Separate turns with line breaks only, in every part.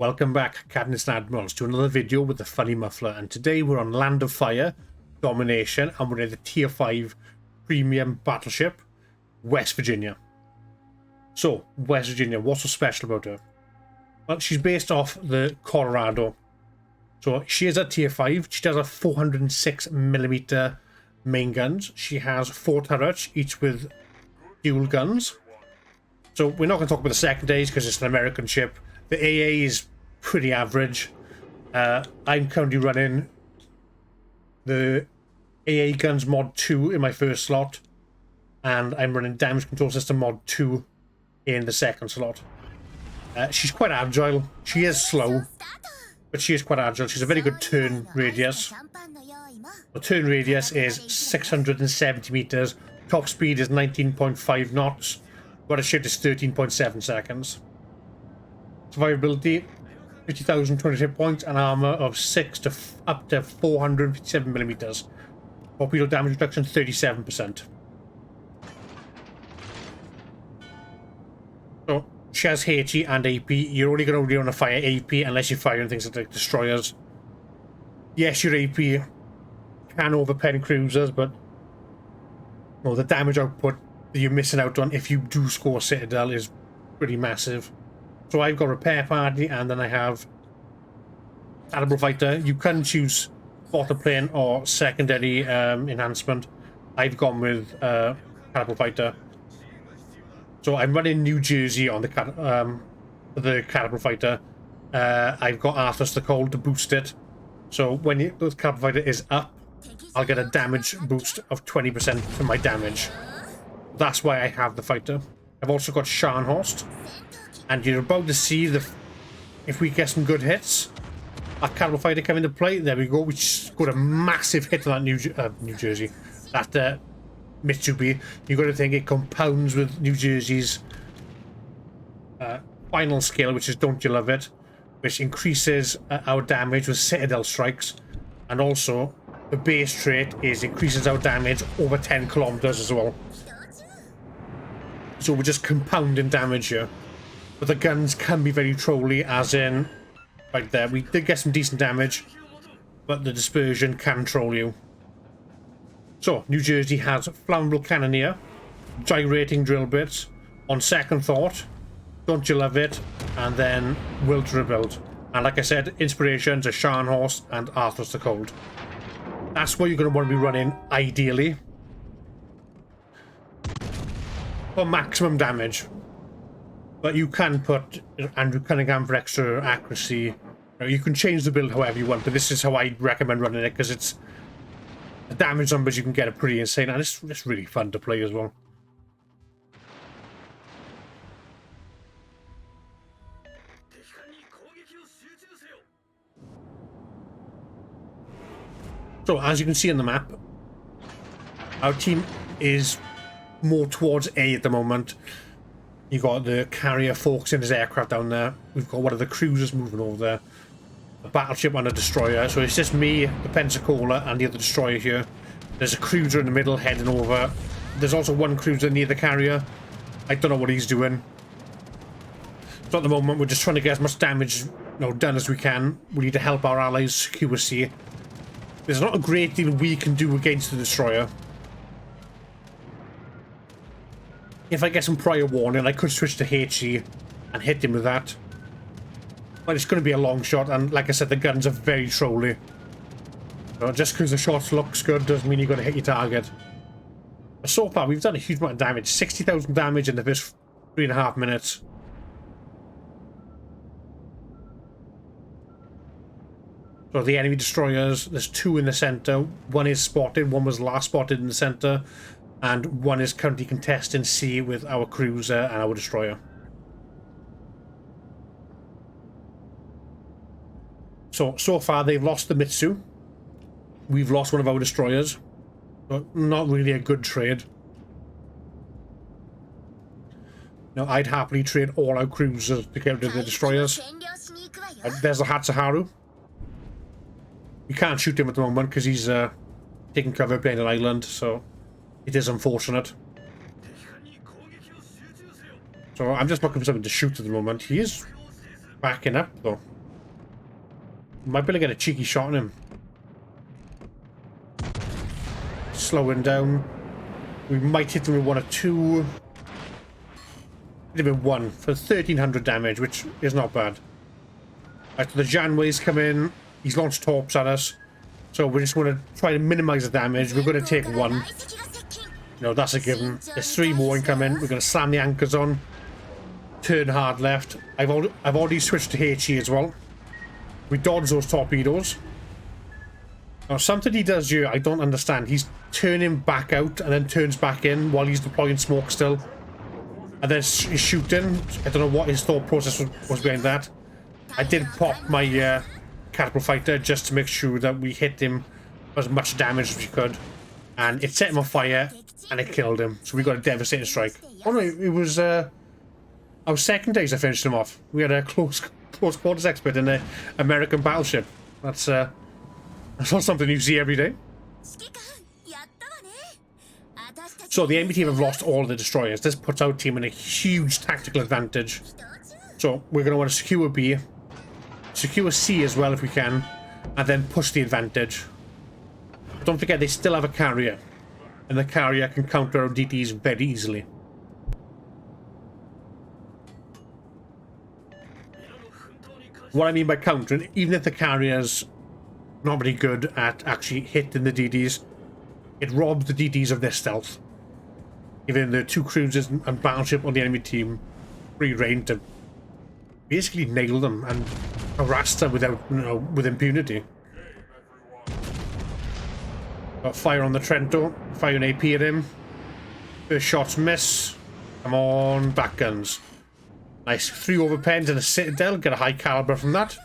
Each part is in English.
Welcome back, Captains and Admirals, to another video with the funny muffler, and today we're on Land of Fire, Domination, and we're in the Tier 5 Premium Battleship, West Virginia. So, West Virginia, what's so special about her? Well, she's based off the Colorado. So, she is at Tier 5, she does have 406mm main guns, she has 4 turrets, each with dual guns. So, we're not going to talk about the secondaries because it's an American ship. The AA is pretty average. I'm currently running the AA Guns Mod 2 in my first slot, and I'm running Damage Control System Mod 2 in the second slot. She's quite agile. She is slow, but she is quite agile. She's a very good turn radius. The turn radius is 670 meters. Top speed is 19.5 knots. Rudder shift is 13.7 seconds. Survivability, 50,200 hit points, and armor of 6 to up to 457 millimeters. Torpedo damage reduction 37%. So she has HE and AP. You're only going to really want to fire AP unless you're firing things like destroyers. Yes, your AP can overpen cruisers, but well, the damage output that you're missing out on if you do score Citadel is pretty massive. So I've got Repair Party, and then I have Caliber Fighter. You can choose Spotter Plane or Secondary Enhancement. I've gone with Caliber Fighter. So I'm running New Jersey on the Caliber Fighter. I've got Arthur's the Cold to boost it. So when the Caliber Fighter is up, I'll get a damage boost of 20% for my damage. That's why I have the fighter. I've also got Scharnhorst. And you're about to see if we get some good hits, our Caliber Fighter come into play. There we go. We scored a massive hit on that New Jersey. That Mitsubishi. You've got to think it compounds with New Jersey's final skill, which is Don't You Love It, which increases our damage with Citadel strikes. And also, the base trait is increases our damage over 10 kilometers as well. So we're just compounding damage here. But the guns can be very trolly, as in, right there, we did get some decent damage, but the dispersion can troll you. So, New Jersey has Flammable Cannoneer, Gyrating Drill Bits, On Second Thought, Don't You Love It, and then Will to Rebuild. And like I said, inspirations are Scharnhorst and Arthur's the Cold. That's what you're going to want to be running, ideally, for maximum damage. But you can put Andrew Cunningham for extra accuracy. You can change the build however you want, but this is how I recommend running it, because it's the damage numbers you can get are pretty insane, and it's really fun to play as well. So as you can see on the map, our team is more towards A at the moment. You got the carrier focusing his aircraft down there. We've got one of the cruisers moving over there. A battleship and a destroyer. So it's just me, the Pensacola, and the other destroyer here. There's a cruiser in the middle heading over. There's also one cruiser near the carrier. I don't know what he's doing. So at the moment, we're just trying to get as much damage done as we can. We need to help our allies secure sea. There's not a great deal we can do against the destroyer. If I get some prior warning, I could switch to HE and hit him with that. But it's going to be a long shot, and like I said, the guns are very trolly. So just because the shot looks good doesn't mean you've got to hit your target. But so far, we've done a huge amount of damage. 60,000 damage in the first 3.5 minutes. So the enemy destroyers, there's 2 in the center. One is spotted, one was last spotted in the center. And one is currently contesting C with our cruiser and our destroyer. So far they've lost the Mitsu. We've lost one of our destroyers. But not really a good trade. Now, I'd happily trade all our cruisers to get rid of the destroyers. There's the Hatsuharu. We can't shoot him at the moment because he's taking cover playing an island, so it is unfortunate. So I'm just looking for something to shoot at the moment. He is backing up, though. Might be able to get a cheeky shot on him. Slowing down. We might hit him with 1 or 2. Hit him with 1 for 1300 damage, which is not bad. Right, so the Janways come in. He's launched torps at us. So we're just going to try to minimize the damage. We're going to take 1. You know, that's a given. There's 3 more incoming. We're going to slam the anchors on. Turn hard left. I've already switched to HE as well. We dodge those torpedoes. Now, something he does here, I don't understand. He's turning back out and then turns back in while he's deploying smoke still. And then he's shooting. I don't know what his thought process was behind that. I did pop my catapult fighter just to make sure that we hit him as much damage as we could. And it set him on fire and it killed him. So we got a devastating strike. Oh no, it was our second days I finished him off. We had a close quarters expert in an American battleship. That's not something you see every day. So the enemy team have lost all the destroyers. This puts our team in a huge tactical advantage. So we're going to want to secure B, secure C as well if we can, and then push the advantage. But don't forget, they still have a carrier, and the carrier can counter our DTs very easily. What I mean by countering, even if the carrier's not very good at actually hitting the DDs, it robs the DDs of their stealth. Even the 2 cruisers and battleship on the enemy team free reign to basically nail them and harass them without, you know, with impunity. Got fire on the Trento, fire an AP at him. First shots miss. Come on, back guns. Nice, 3 overpens and a Citadel, get a high caliber from that.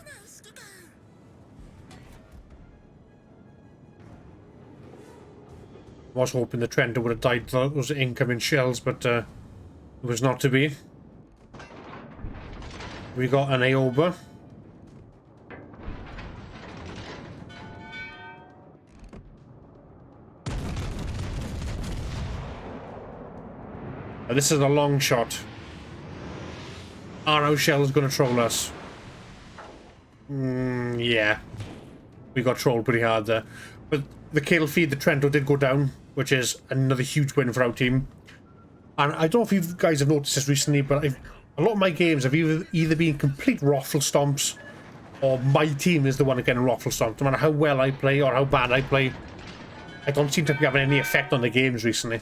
Was hoping the Trento would have died to those incoming shells, but it was not to be. We got an Aoba. This is a long shot. Arrow shell is going to troll us. Yeah. We got trolled pretty hard there. But the kill feed, the Trento did go down, which is another huge win for our team. And I don't know if you guys have noticed this recently, but a lot of my games have either been complete raffle stomps, or my team is the one getting raffle stomped. No matter how well I play or how bad I play, I don't seem to be having any effect on the games recently.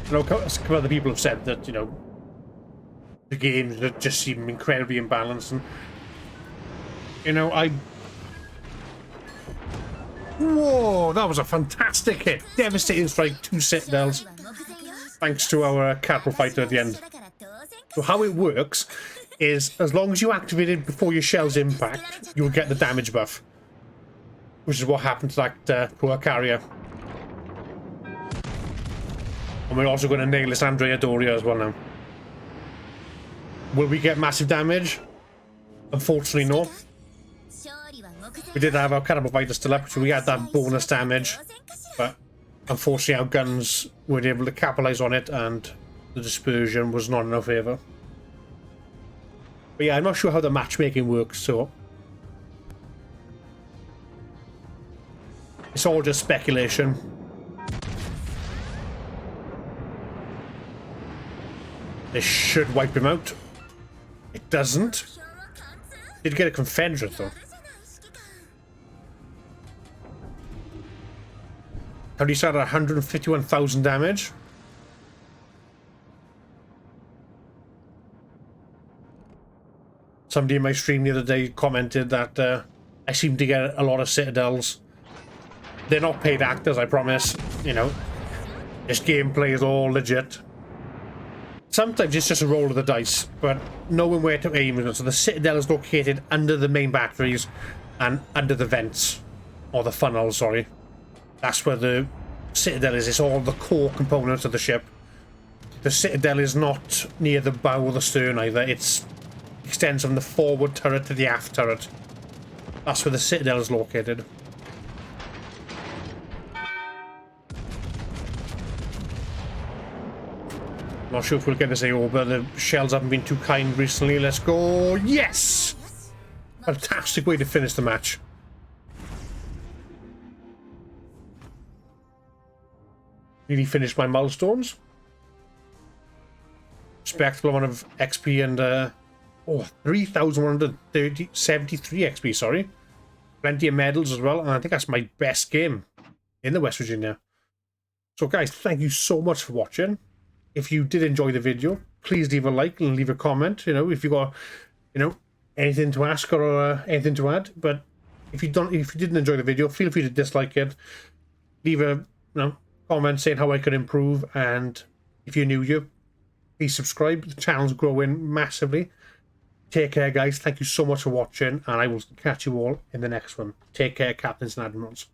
You know, a couple other people have said that, you know, the games that just seem incredibly imbalanced, and you know, whoa, that was a fantastic hit. Devastating strike, 2 Citadels. Thanks to our catapult fighter at the end. So how it works is, as long as you activate it before your shells impact, you'll get the damage buff. Which is what happened to that poor carrier. And we're also going to nail this Andrea Doria as well now. Will we get massive damage? Unfortunately, no. We did have our catapult fighter still up, so we had that bonus damage, but unfortunately our guns weren't able to capitalize on it, and the dispersion was not in our favor. But yeah, I'm not sure how the matchmaking works, so it's all just speculation. This should wipe him out. It doesn't. Did get a Confederate though. How do you start at 151,000 damage? Somebody in my stream the other day commented that I seem to get a lot of Citadels. They're not paid actors, I promise. You know, this gameplay is all legit. Sometimes it's just a roll of the dice, but knowing where to aim. So the Citadel is located under the main batteries and under the vents. Or the funnels, sorry. That's where the Citadel is. It's all the core components of the ship. The Citadel is not near the bow or the stern either. It extends from the forward turret to the aft turret. That's where the Citadel is located. Not sure if we'll get this AO, but the shells haven't been too kind recently. Let's go. Yes! Fantastic way to finish the match. Really finished my milestones. Respectable amount of XP and 3,173 XP, sorry. Plenty of medals as well, and I think that's my best game in the West Virginia. So guys, thank you so much for watching. If you did enjoy the video, please leave a like and leave a comment. You know, if you got, anything to ask or anything to add. But if you didn't enjoy the video, feel free to dislike it. Leave a comment saying how I could improve, and if you're new here, please subscribe. The channel's growing massively. Take care, guys. Thank you so much for watching, and I will catch you all in the next one. Take care, Captains and Admirals.